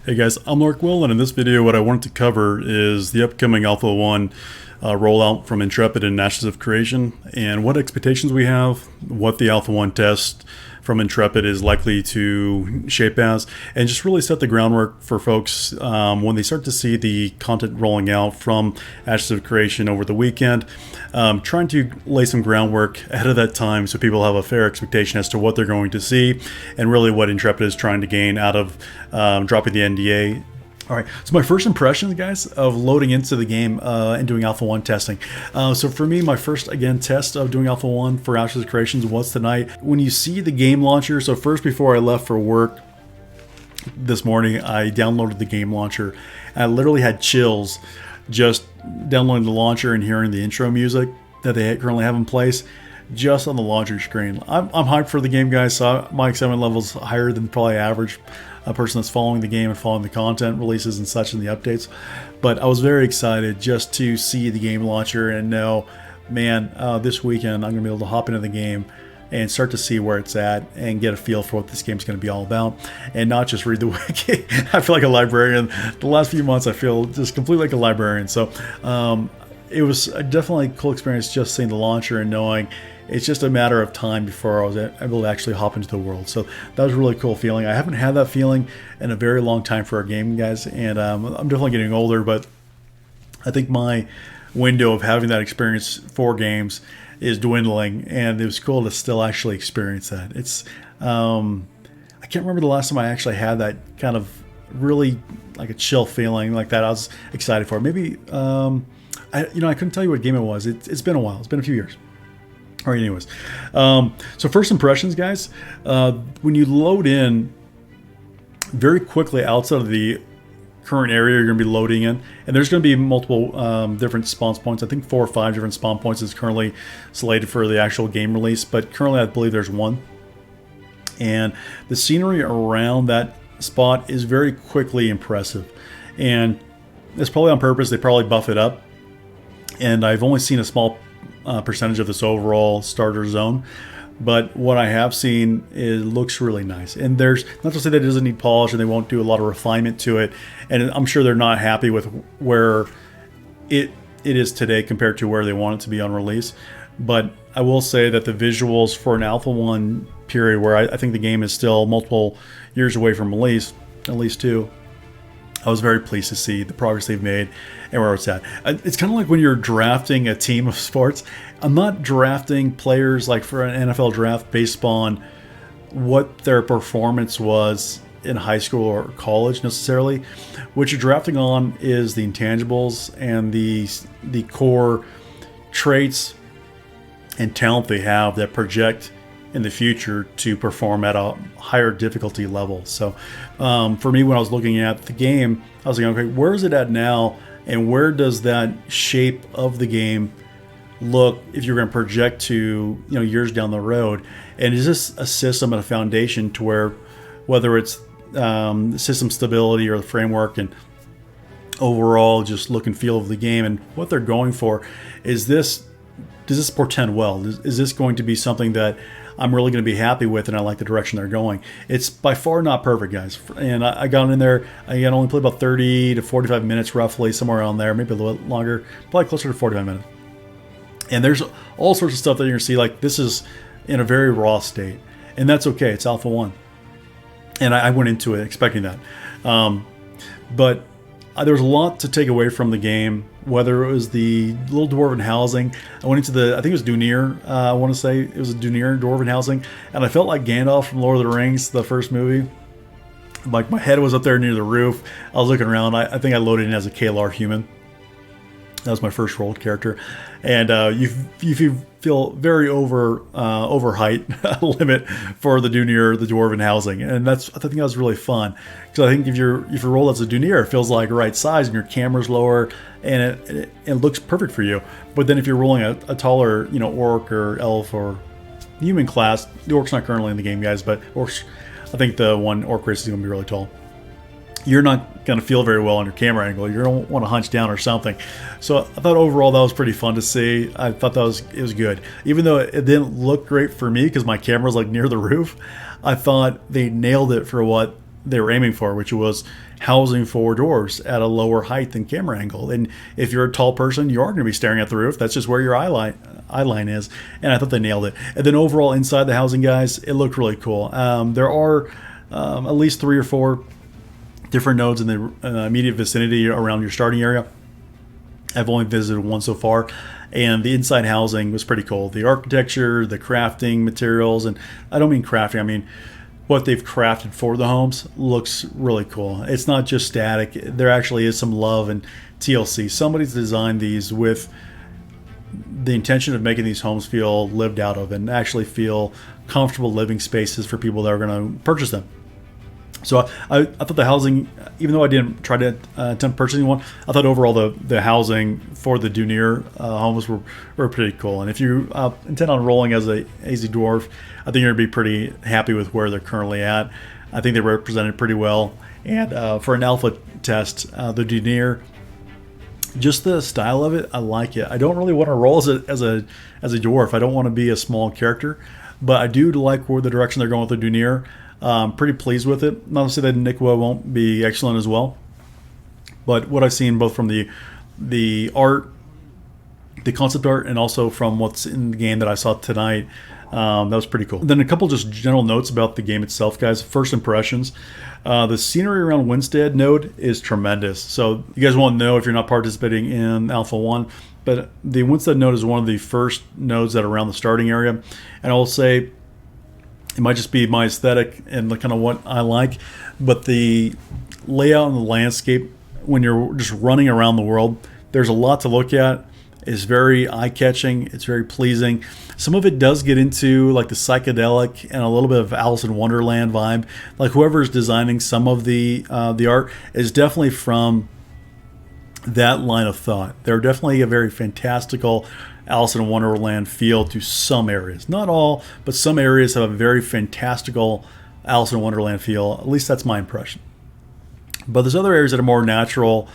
Hey guys, I'm Mark Will, and in this video what I wanted to cover is the upcoming Alpha-1 rollout from Intrepid and Ashes of Creation, and what expectations we have, what the Alpha-1 test from Intrepid is likely to shape as, and just really set the groundwork for folks when they start to see the content rolling out from Ashes of Creation over the weekend. Trying to lay some groundwork ahead of that time so people have a fair expectation as to what they're going to see and really what Intrepid is trying to gain out of dropping the NDA. All right, so my first impressions, guys, of loading into the game and doing Alpha-1 testing. So for me, my first, again, test of doing Alpha-1 for Ashes of Creations was tonight. When you see the game launcher, so first before I left for work this morning, I downloaded the game launcher. And I literally had chills just downloading the launcher and hearing the intro music that they currently have in place just on the launcher screen. I'm hyped for the game, guys, so my excitement level's higher than probably average. A person that's following the game and following the content releases and such and the updates. But I was very excited just to see the game launcher and know, man, this weekend I'm going to be able to hop into the game and start to see where it's at and get a feel for what this game's going to be all about and not just read the wiki. I feel like a librarian. The last few months I feel just completely like a librarian. So it was definitely a cool experience just seeing the launcher and knowing it's just a matter of time before I was able to actually hop into the world. So that was a really cool feeling. I haven't had that feeling in a very long time for a game, guys, and I'm definitely getting older, but I think my window of having that experience for games is dwindling, and it was cool to still actually experience that. It's I can't remember the last time I actually had that kind of really like a chill feeling like that. I was excited for it. Maybe I couldn't tell you what game it was. It's been a while. It's been a few years. All right, anyways. So first impressions, guys. When you load in very quickly outside of the current area you're going to be loading in, and there's going to be multiple different spawn points. I think 4 or 5 different spawn points is currently slated for the actual game release, but currently I believe there's one. And the scenery around that spot is very quickly impressive. And it's probably on purpose. They probably buff it up. And I've only seen a small percentage of this overall starter zone, but what I have seen is looks really nice. And there's not to say that it doesn't need polish and they won't do a lot of refinement to it, and I'm sure they're not happy with where it is today compared to where they want it to be on release. But I will say that the visuals for an Alpha-1 period where I think the game is still multiple years away from release, at least 2, I was very pleased to see the progress they've made and where it's at. It's kind of like when you're drafting a team of sports. I'm not drafting players like for an NFL draft based on what their performance was in high school or college necessarily. What you're drafting on is the intangibles and the core traits and talent they have that project in the future to perform at a higher difficulty level. So for me, when I was looking at the game, I was like, okay, where is it at now, and where does that shape of the game look if you're going to project to years down the road? And is this a system and a foundation to where, whether it's system stability or the framework and overall just look and feel of the game and what they're going for, does this portend well? Is this going to be something that I'm really going to be happy with, and I like the direction they're going? It's by far not perfect, guys. And I got in there, I only played about 30 to 45 minutes roughly, somewhere around there, maybe a little bit longer, probably closer to 45 minutes. And there's all sorts of stuff that you're going to see, like this is in a very raw state. And that's okay, it's Alpha-1. And I went into it expecting that. But there was a lot to take away from the game, whether it was the little dwarven housing. I went into I think it was Dunir, I want to say it was a Dunir dwarven housing, and I felt like Gandalf from Lord of the Rings, the first movie. Like my head was up there near the roof. I was looking around. I think I loaded in as a Kalar human. That was my first rolled character, and you feel very over height limit for the Dunir, the dwarven housing, and I think that was really fun because I think if you roll as a Dunir, it feels like right size and your camera's lower and it looks perfect for you. But then if you're rolling a taller orc or elf or human class, the orc's not currently in the game, guys, but orcs, I think the one orc race is going to be really tall. You're not going to feel very well on your camera angle. You're going to want to hunch down or something. So I thought overall that was pretty fun to see. I thought it was good. Even though it didn't look great for me because my camera's like near the roof, I thought they nailed it for what they were aiming for, which was housing for doors at a lower height than camera angle. And if you're a tall person, you are going to be staring at the roof. That's just where your eye line is. And I thought they nailed it. And then overall inside the housing, guys, it looked really cool. There are at least 3 or 4 different nodes in the immediate vicinity around your starting area. I've only visited one so far, and the inside housing was pretty cool. The architecture, the crafting materials, and I don't mean crafting, I mean what they've crafted for the homes looks really cool. It's not just static. There actually is some love and TLC. Somebody's designed these with the intention of making these homes feel lived out of and actually feel comfortable living spaces for people that are going to purchase them. So I thought the housing, even though I didn't try to attempt purchasing one, I thought overall the housing for the Dunir homes were pretty cool. And if you intend on rolling as a AZ Dwarf, I think you're going to be pretty happy with where they're currently at. I think they represented pretty well. And for an alpha test, the Dunir, just the style of it, I like it. I don't really want to roll as a dwarf. I don't want to be a small character, but I do like where the direction they're going with the Dunir. Pretty pleased with it. Not to say that Nikwa won't be excellent as well, but what I've seen both from the art, the concept art, and also from what's in the game that I saw tonight, that was pretty cool. Then a couple just general notes about the game itself, guys. First impressions. The scenery around Winstead node is tremendous. So you guys won't know if you're not participating in Alpha 1, but the Winstead node is one of the first nodes that are around the starting area. And I will say, it might just be my aesthetic and the kind of what I like, but the layout and the landscape when you're just running around the world, there's a lot to look at. It's very eye-catching. It's very pleasing. Some of it does get into like the psychedelic and a little bit of Alice in Wonderland vibe. Like whoever's designing some of the art is definitely from that line of thought. They're definitely a very fantastical Alice in Wonderland feel to some areas. Not all, but some areas have a very fantastical Alice in Wonderland feel. At least that's my impression. But there's other areas that are more natural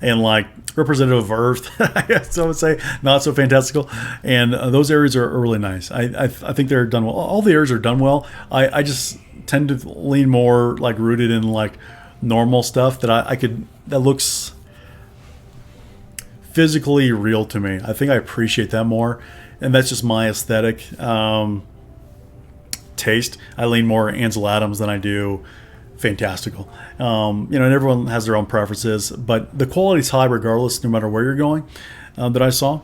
and like representative of Earth, I guess I would say, not so fantastical. And those areas are really nice. I think they're done well. All the areas are done well. I just tend to lean more like rooted in like normal stuff that looks physically real to me. I think I appreciate that more, and that's just my aesthetic taste. I lean more Ansel Adams than I do fantastical. And everyone has their own preferences, but the quality's high regardless, no matter where you're going, that I saw.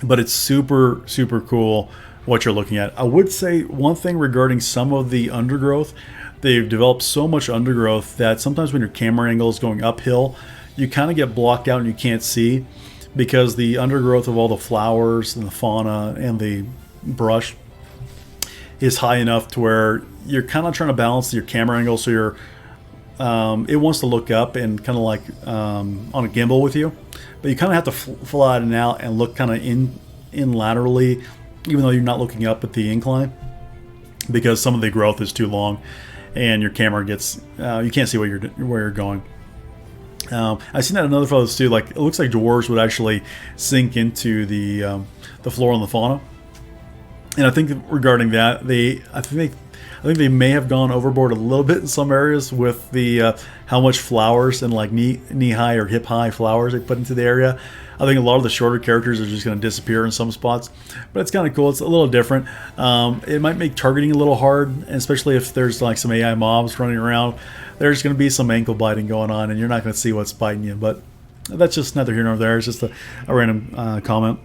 But it's super, super cool what you're looking at. I would say one thing regarding some of the undergrowth. They've developed so much undergrowth that sometimes when your camera angle is going uphill, you kind of get blocked out and you can't see because the undergrowth of all the flowers and the fauna and the brush is high enough to where you're kind of trying to balance your camera angle so it wants to look up and kind of like on a gimbal with you, but you kind of have to fly in and out and look kind of in laterally, even though you're not looking up at the incline, because some of the growth is too long and your camera gets you can't see where you're going. I've seen that in other photos too. Like it looks like dwarves would actually sink into the flora and the fauna. And I think regarding that, I think they may have gone overboard a little bit in some areas with the how much flowers and like knee high or hip high flowers they put into the area. I think a lot of the shorter characters are just going to disappear in some spots, but it's kind of cool. It's a little different. It might make targeting a little hard, especially if there's like some AI mobs running around. There's going to be some ankle biting going on, and you're not going to see what's biting you. But that's just neither here nor there. It's just a random comment.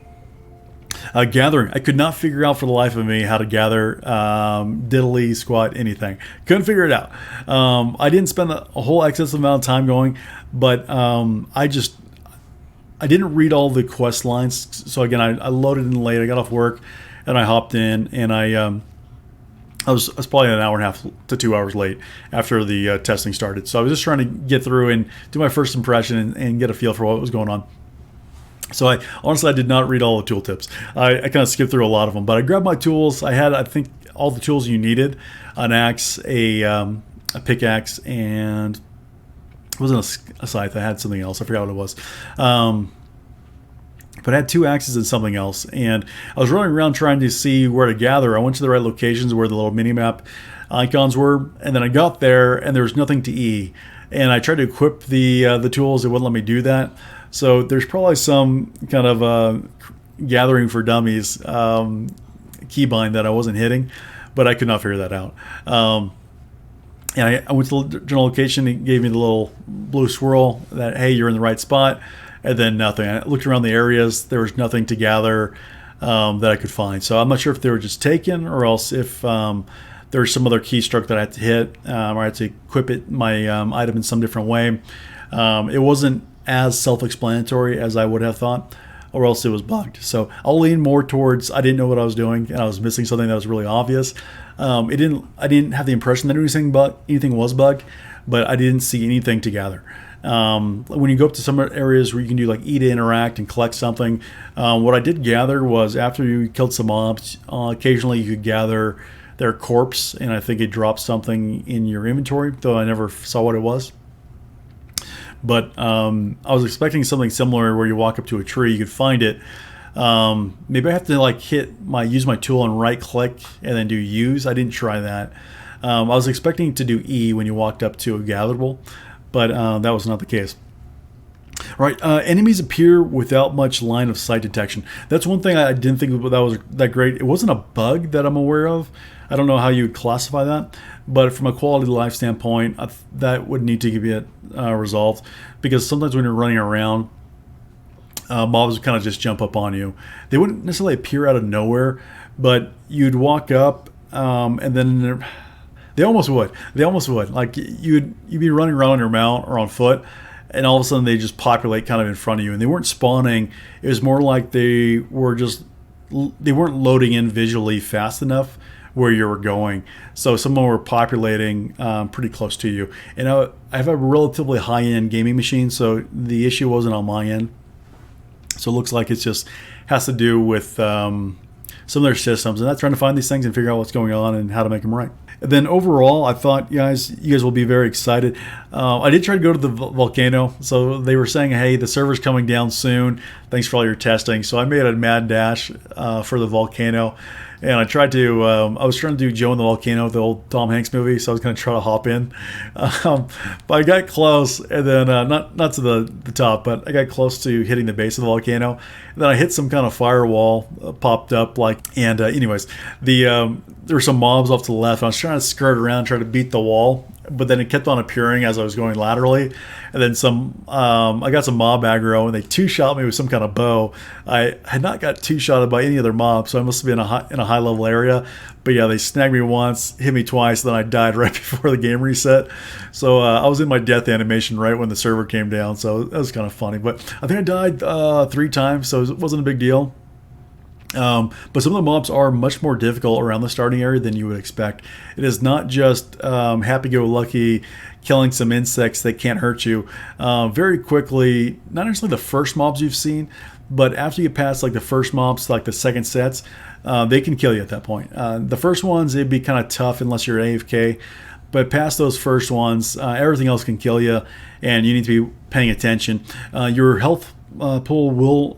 Gathering. I could not figure out for the life of me how to gather diddly squat anything. Couldn't figure it out. I didn't spend a whole excessive amount of time going, but I didn't read all the quest lines. So again, I loaded in late. I got off work and I hopped in, and I was probably an hour and a half to 2 hours late after the testing started. So I was just trying to get through and do my first impression and get a feel for what was going on. So I did not read all the tooltips. I kind of skipped through a lot of them, but I grabbed my tools. I had, I think, all the tools you needed: an axe, a pickaxe, and it wasn't a scythe. I had something else. I forgot what it was. But I had 2 axes and something else, and I was running around trying to see where to gather. I went to the right locations where the little mini map icons were. And then I got there and there was nothing to E. And I tried to equip the tools. It wouldn't let me do that. So there's probably some kind of gathering for dummies keybind that I wasn't hitting, but I could not figure that out. And I went to the general location. It gave me the little blue swirl that, hey, you're in the right spot. And then nothing. I looked around the areas. There was nothing to gather that I could find. So I'm not sure if they were just taken or else if there was some other keystroke that I had to hit or I had to equip my item in some different way. It wasn't as self-explanatory as I would have thought, or else it was bugged. So I'll lean more towards I didn't know what I was doing and I was missing something that was really obvious. I didn't have the impression that anything was bugged, but I didn't see anything to gather. When you go up to some areas where you can do like E to interact and collect something, what I did gather was after you killed some mobs, occasionally you could gather their corpse, and I think it dropped something in your inventory, though I never saw what it was. But I was expecting something similar where you walk up to a tree, you could find it. Maybe I have to like use my tool and right click and then do use. I didn't try that. I was expecting to do E when you walked up to a gatherable, but that was not the case. Right, enemies appear without much line of sight detection. That's one thing I didn't think that was that great. It wasn't a bug that I'm aware of. I don't know how you would classify that, but from a quality of life standpoint, that would need to get resolved, because sometimes when you're running around, mobs would kind of just jump up on you. They wouldn't necessarily appear out of nowhere, but you'd walk up and then they almost would. Like you'd be running around on your mount or on foot, and all of a sudden they just populate kind of in front of you, and they weren't spawning. It was more like they weren't loading in visually fast enough where you were going. So some of them were populating pretty close to you. And I have a relatively high-end gaming machine, so the issue wasn't on my end. So it looks like it just has to do with some of their systems, and that's trying to find these things and figure out what's going on and how to make them right. And then overall, I thought you guys will be very excited. I did try to go to the volcano, so they were saying, hey, the server's coming down soon. Thanks for all your testing. So I made a mad dash for the volcano. And I tried to, I was trying to do Joe in the Volcano, the old Tom Hanks movie, so I was going to try to hop in. But I got close, and then, not to the top, but I got close to hitting the base of the volcano. And then I hit some kind of firewall, popped up, anyways, there were some mobs off to the left, and I was trying to skirt around, try to beat the wall, but then it kept on appearing as I was going laterally. And then I got some mob aggro, and they two-shot me with some kind of bow. I had not got two-shotted by any other mob, so I must have been in a high-level area. But yeah, they snagged me once, hit me twice, then I died right before the game reset. So I was in my death animation right when the server came down, so that was kind of funny. But I think I died 3 times, so it wasn't a big deal. But some of the mobs are much more difficult around the starting area than you would expect. It is not just happy-go-lucky killing some insects that can't hurt you. Very quickly, not necessarily the first mobs you've seen, but after you get past like the first mobs, like the second sets, they can kill you at that point. The first ones, it'd be kind of tough unless you're AFK. But past those first ones, everything else can kill you, and you need to be paying attention. Your health pool will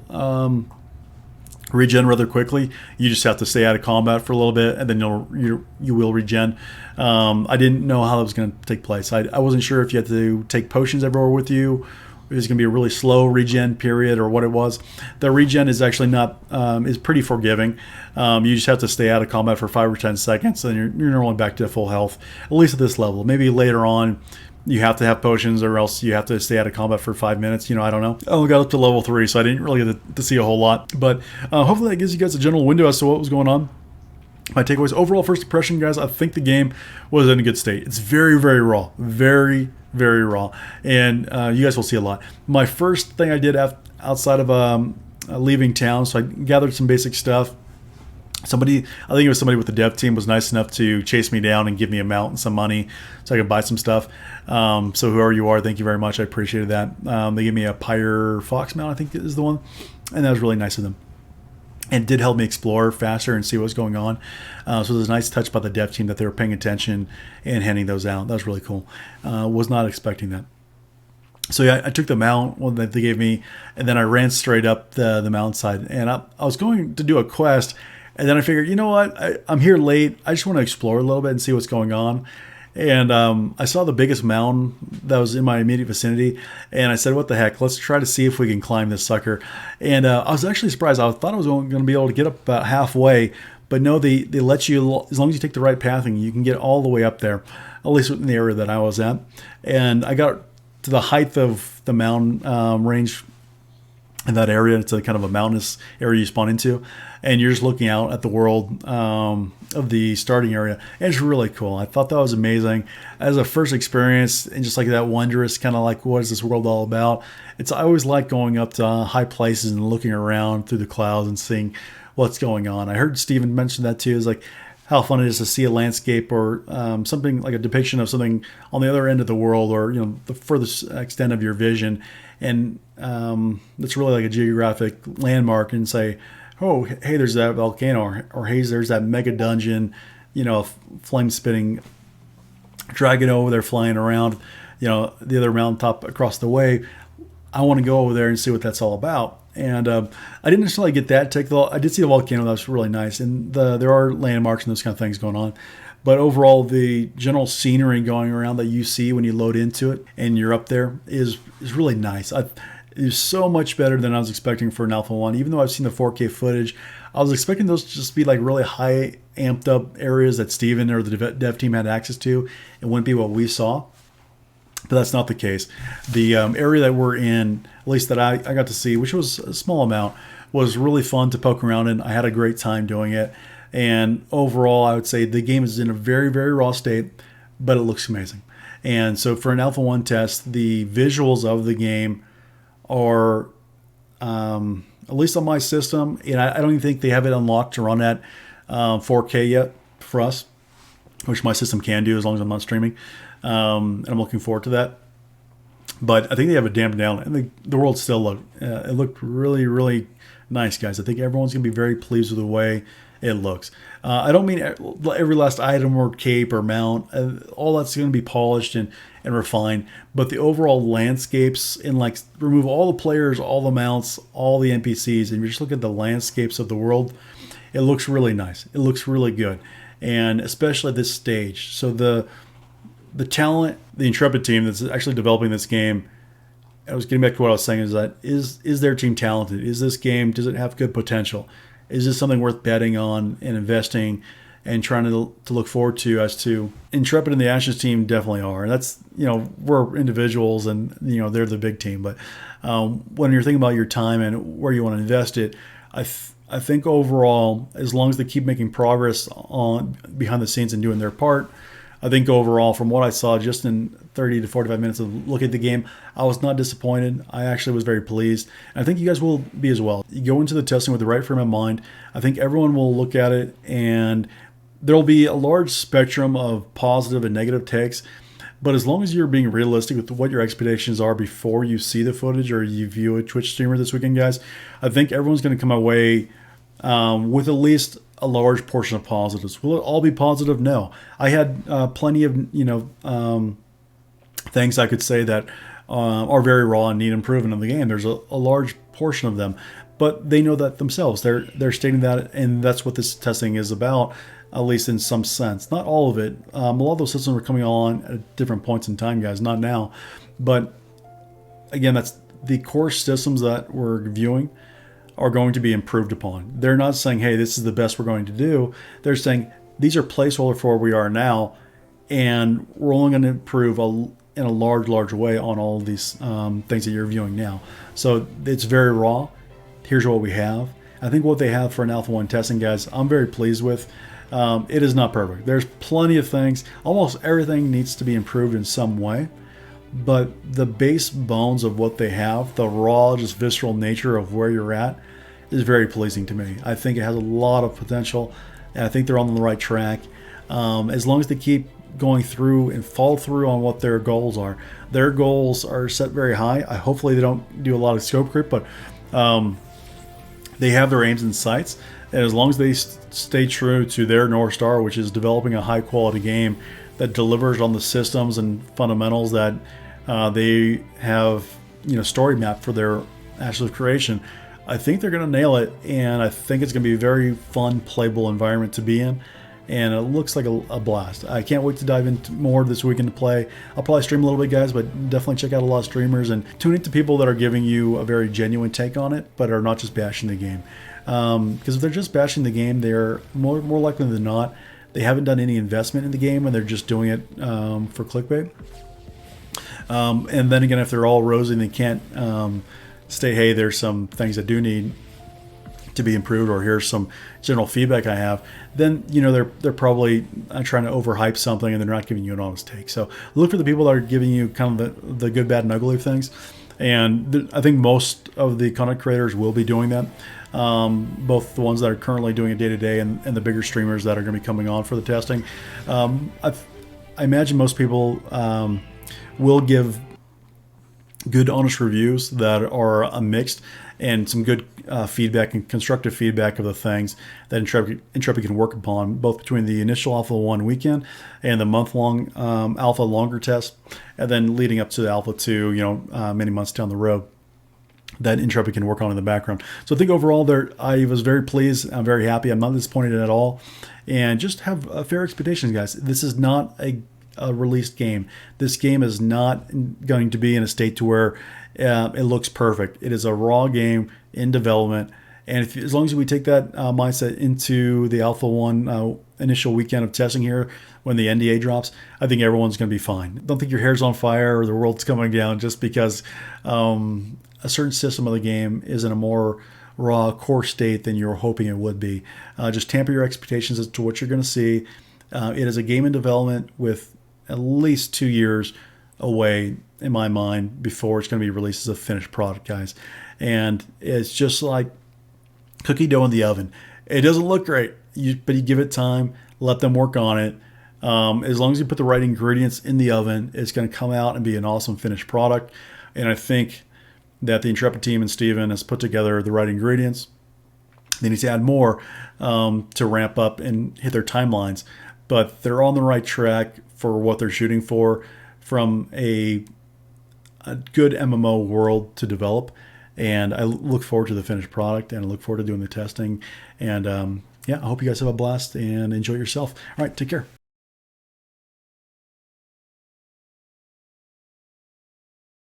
regen rather quickly. You just have to stay out of combat for a little bit, and then you will regen. I didn't know how that was going to take place. I wasn't sure if you had to take potions everywhere with you. It was going to be a really slow regen period or what it was. The regen is actually not is pretty forgiving. You just have to stay out of combat for 5 or 10 seconds, and you're normally back to full health, at least at this level. Maybe later on you have to have potions, or else you have to stay out of combat for 5 minutes. I don't know. I only got up to level 3, so I didn't really get to see a whole lot. But hopefully that gives you guys a general window as to what was going on. My takeaways, overall first impression, guys, I think the game was in a good state. It's very, very raw. Very, very raw. And you guys will see a lot. My first thing I did outside of leaving town, so I gathered some basic stuff. I think it was somebody with the dev team was nice enough to chase me down and give me a mount and some money so I could buy some stuff. So whoever you are, thank you very much. I appreciated that. They gave me a Pyre Fox mount, I think is the one. And that was really nice of them. And did help me explore faster and see what was going on. So it was a nice touch by the dev team that they were paying attention and handing those out. That was really cool. Was not expecting that. So yeah, I took the mount that they gave me, and then I ran straight up the mountainside. And I was going to do a quest, And then I figured, you know what? I'm here late. I just want to explore a little bit and see what's going on. And I saw the biggest mountain that was in my immediate vicinity. And I said, what the heck? Let's try to see if we can climb this sucker. And I was actually surprised. I thought I was going to be able to get up about halfway. But no, they let you, as long as you take the right pathing, you can get all the way up there, at least in the area that I was at. And I got to the height of the mountain range in that area. It's a kind of a mountainous area you spawn into, and you're just looking out at the world of the starting area. And it's really cool. I thought that was amazing as a first experience, and just like that wondrous kind of like, what is this world all about? I always like going up to high places and looking around through the clouds and seeing what's going on. I heard Steven mention that too. Is like how fun it is to see a landscape or something like a depiction of something on the other end of the world, or the furthest extent of your vision, and it's really like a geographic landmark, and say, oh, hey, there's that volcano, or hey, there's that mega dungeon, flame spitting dragon over there flying around, the other mountaintop across the way. I want to go over there and see what that's all about. And I didn't necessarily get that. I did see the volcano. That was really nice. And there are landmarks and those kind of things going on. But overall, the general scenery going around that you see when you load into it and you're up there is really nice. It's so much better than I was expecting for an Alpha-1. Even though I've seen the 4K footage, I was expecting those to just be like really high amped up areas that Steven or the dev team had access to. It wouldn't be what we saw. But that's not the case. The area that we're in, at least that I got to see, which was a small amount, was really fun to poke around in. I had a great time doing it. And overall, I would say the game is in a very, very raw state, but it looks amazing. And so for an Alpha-1 test, the visuals of the game are, at least on my system, and I don't even think they have it unlocked to run at 4K yet for us, which my system can do as long as I'm not streaming. And I'm looking forward to that. But I think they have it dampened down, and the world still looked really, really nice, guys. I think everyone's going to be very pleased with the way it looks. I don't mean every last item or cape or mount. All that's going to be polished and refined. But the overall landscapes, and like remove all the players, all the mounts, all the NPCs, and you just look at the landscapes of the world, it looks really nice. It looks really good. And especially at this stage. So the talent, the Intrepid team that's actually developing this game, I was getting back to what I was saying, is their team talented? Is this game, does it have good potential? Is this something worth betting on and investing and trying to look forward to? As to Intrepid and the Ashes team definitely are. And that's, we're individuals, and, they're the big team. But when you're thinking about your time and where you want to invest it, I think overall, as long as they keep making progress on behind the scenes and doing their part, I think overall, from what I saw just in 30 to 45 minutes of look at the game, I was not disappointed. I actually was very pleased. And I think you guys will be as well. You go into the testing with the right frame of mind. I think everyone will look at it, and there'll be a large spectrum of positive and negative takes. But as long as you're being realistic with what your expectations are before you see the footage or you view a Twitch streamer this weekend, guys, I think everyone's going to come away with at least a large portion of positives. Will it all be positive? No. I had plenty of things I could say that are very raw and need improvement in the game. There's a large portion of them, but they know that themselves. They're stating that, and that's what this testing is about, at least in some sense. Not all of it. A lot of those systems are coming on at different points in time, guys. Not now, but again, that's the core systems that we're viewing are going to be improved upon. They're not saying, hey, this is the best we're going to do. They're saying these are placeholder for where we are now, and we're only going to improve in a large way on all of these things that you're viewing now. So it's very raw. Here's what we have. I think what they have for an Alpha-1 testing, guys, I'm very pleased with. It is not perfect. There's plenty of things. Almost everything needs to be improved in some way. But the base bones of what they have, the raw, just visceral nature of where you're at, is very pleasing to me. I think it has a lot of potential, and I think they're on the right track. As long as they keep going through and follow through on what their goals are. Their goals are set very high. Hopefully they don't do a lot of scope creep, but they have their aims and sights. And as long as they stay true to their North Star, which is developing a high quality game that delivers on the systems and fundamentals that they have, story mapped for their Ashes of Creation, I think they're going to nail it, and I think it's going to be a very fun, playable environment to be in. And it looks like a blast. I can't wait to dive into more this weekend to play. I'll probably stream a little bit, guys, but definitely check out a lot of streamers and tune into people that are giving you a very genuine take on it, but are not just bashing the game. Because if they're just bashing the game, they're more likely than not, they haven't done any investment in the game and they're just doing it for clickbait. And then again, if they're all rosy and they can't say, hey, there's some things that do need to be improved, or here's some general feedback I have, then they're probably trying to overhype something and they're not giving you an honest take. So look for the people that are giving you kind of the good, bad, and ugly of things. And I think most of the content creators will be doing that. Both the ones that are currently doing it day to day and the bigger streamers that are going to be coming on for the testing. I imagine most people will give good, honest reviews that are mixed, and some good feedback and constructive feedback of the things that Intrepid can work upon, both between the initial Alpha-1 weekend and the month-long Alpha longer test, and then leading up to the Alpha-2, many months down the road, that Intrepid can work on in the background. So I think overall I was very pleased. I'm very happy. I'm not disappointed at all. And just have fair expectations, guys. This is not a released game. This game is not going to be in a state to where it looks perfect. It is a raw game in development, and as long as we take that mindset into the Alpha-1 initial weekend of testing here, when the NDA drops, I think everyone's going to be fine. Don't think your hair's on fire or the world's coming down just because a certain system of the game is in a more raw core state than you're hoping it would be. Just temper your expectations as to what you're going to see. It is a game in development with at least 2 years away, in my mind, before it's going to be released as a finished product, guys. And it's just like cookie dough in the oven. It doesn't look great, but you give it time, let them work on it. As long as you put the right ingredients in the oven, it's going to come out and be an awesome finished product. And I think that the Intrepid team and Steven has put together the right ingredients. They need to add more to ramp up and hit their timelines. But they're on the right track for what they're shooting for, from a good MMO world to develop. And I look forward to the finished product, and I look forward to doing the testing. And I hope you guys have a blast and enjoy yourself. All right, take care.